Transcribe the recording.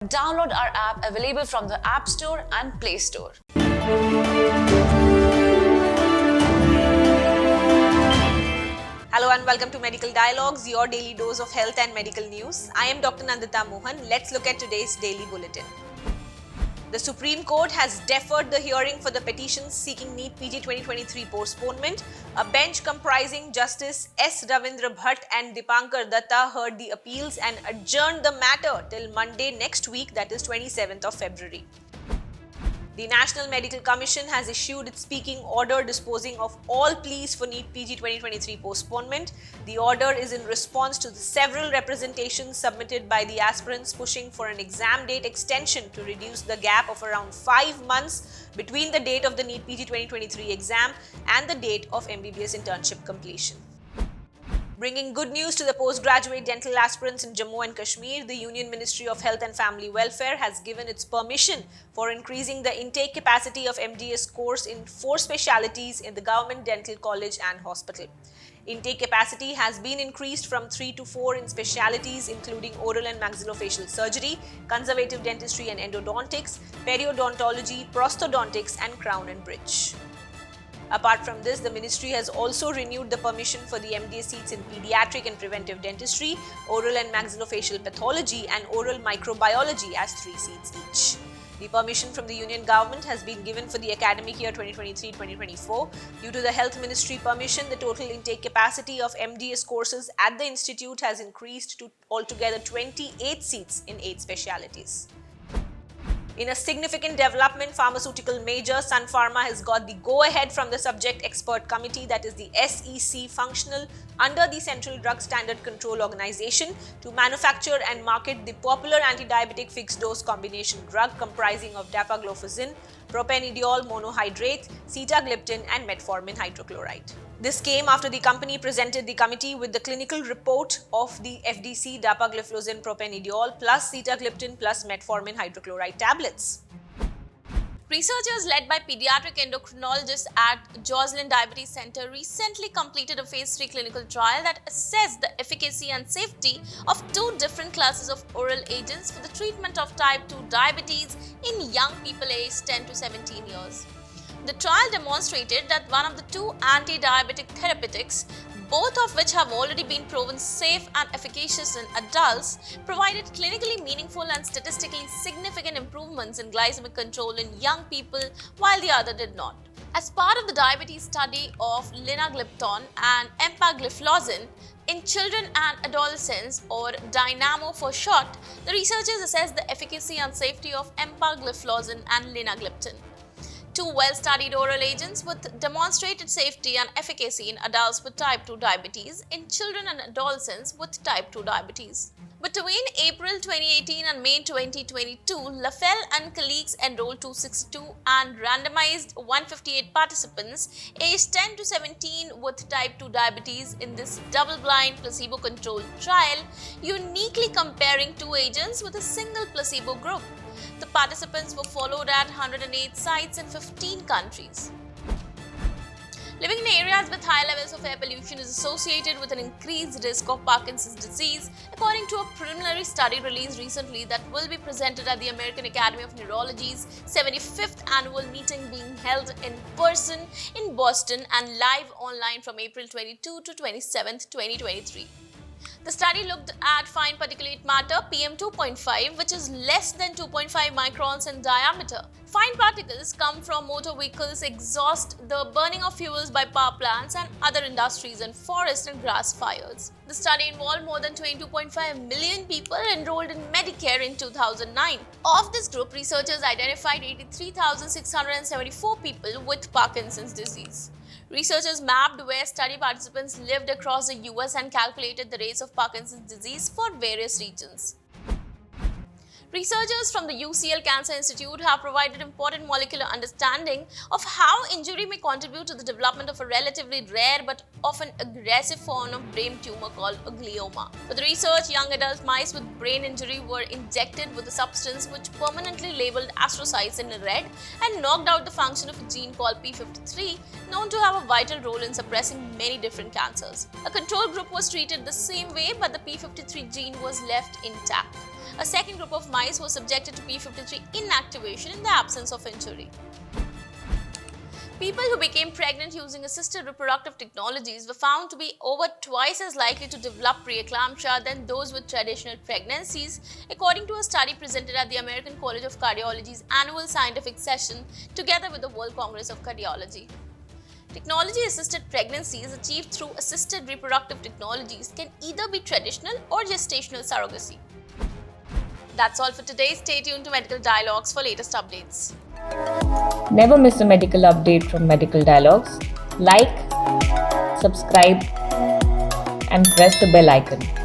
Download our app available from the App Store and Play Store. Hello and welcome to Medical Dialogues, your daily dose of health and medical news. I am Dr. Nandita Mohan. Let's look at today's daily bulletin. The Supreme Court has deferred the hearing for the petitions seeking NEET PG 2023 postponement. A bench comprising Justice S. Ravindra Bhatt and Dipankar Datta heard the appeals and adjourned the matter till Monday next week, that is 27th of February. The National Medical Commission has issued its speaking order disposing of all pleas for NEET PG 2023 postponement. The order is in response to the several representations submitted by the aspirants pushing for an exam date extension to reduce the gap of around 5 months between the date of the NEET PG 2023 exam and the date of MBBS internship completion. Bringing good news to the postgraduate dental aspirants in Jammu and Kashmir, the Union Ministry of Health and Family Welfare has given its permission for increasing the intake capacity of MDS course in 4 specialities in the Government Dental College and Hospital. Intake capacity has been increased from 3 to 4 in specialities including oral and maxillofacial surgery, conservative dentistry and endodontics, periodontology, prosthodontics and crown and bridge. Apart from this, the ministry has also renewed the permission for the MDS seats in pediatric and preventive dentistry, oral and maxillofacial pathology and oral microbiology as 3 seats each. The permission from the Union Government has been given for the academic year 2023-2024. Due to the Health Ministry permission, the total intake capacity of MDS courses at the institute has increased to altogether 28 seats in 8 specialities. In a significant development, pharmaceutical major Sun Pharma has got the go-ahead from the Subject Expert Committee, that is the SEC, functional under the Central Drug Standard Control Organization to manufacture and market the popular antidiabetic fixed-dose combination drug comprising of dapagliflozin, propanediol monohydrate, sitagliptin and metformin hydrochloride. This came after the company presented the committee with the clinical report of the FDC dapagliflozin propanediol plus sitagliptin plus metformin hydrochloride tablets. Researchers led by pediatric endocrinologists at Joslin Diabetes Center recently completed a phase 3 clinical trial that assessed the efficacy and safety of 2 different classes of oral agents for the treatment of type 2 diabetes in young people aged 10 to 17 years. The trial demonstrated that one of the 2 anti-diabetic therapeutics, both of which have already been proven safe and efficacious in adults, provided clinically meaningful and statistically significant improvements in glycemic control in young people, while the other did not. As part of the diabetes study of linagliptin and empagliflozin in children and adolescents, or DYNAMO for short, the researchers assessed the efficacy and safety of empagliflozin and linagliptin, 2 well-studied oral agents with demonstrated safety and efficacy in adults with type 2 diabetes in children and adolescents with type 2 diabetes. Between April 2018 and May 2022, Lafell and colleagues enrolled 262 and randomized 158 participants aged 10 to 17 with type 2 diabetes in this double-blind placebo-controlled trial, uniquely comparing 2 agents with a single placebo group. The participants were followed at 108 sites in 15 countries. Living in areas with high levels of air pollution is associated with an increased risk of Parkinson's disease, according to a preliminary study released recently that will be presented at the American Academy of Neurology's 75th annual meeting being held in person in Boston and live online from April 22 to 27, 2023. The study looked at fine particulate matter PM2.5, which is less than 2.5 microns in diameter. Fine particles come from motor vehicles exhaust, the burning of fuels by power plants and other industries, and forest and grass fires. The study involved more than 22.5 million people enrolled in Medicare in 2009. Of this group, researchers identified 83,674 people with Parkinson's disease. Researchers mapped where study participants lived across the US and calculated the rates of Parkinson's disease for various regions. Researchers from the UCL Cancer Institute have provided important molecular understanding of how injury may contribute to the development of a relatively rare but often aggressive form of brain tumor called a glioma. For the research, young adult mice with brain injury were injected with a substance which permanently labeled astrocytes in red and knocked out the function of a gene called P53, known to have a vital role in suppressing many different cancers. A control group was treated the same way, but the P53 gene was left intact. A second group of mice was subjected to p53 inactivation in the absence of injury. People who became pregnant using assisted reproductive technologies were found to be over twice as likely to develop preeclampsia than those with traditional pregnancies, according to a study presented at the American College of Cardiology's annual scientific session together with the World Congress of Cardiology. Technology-assisted pregnancies achieved through assisted reproductive technologies can either be traditional or gestational surrogacy. That's all for today. Stay tuned to Medical Dialogues for latest updates. Never miss a medical update from Medical Dialogues. Like, subscribe, and press the bell icon.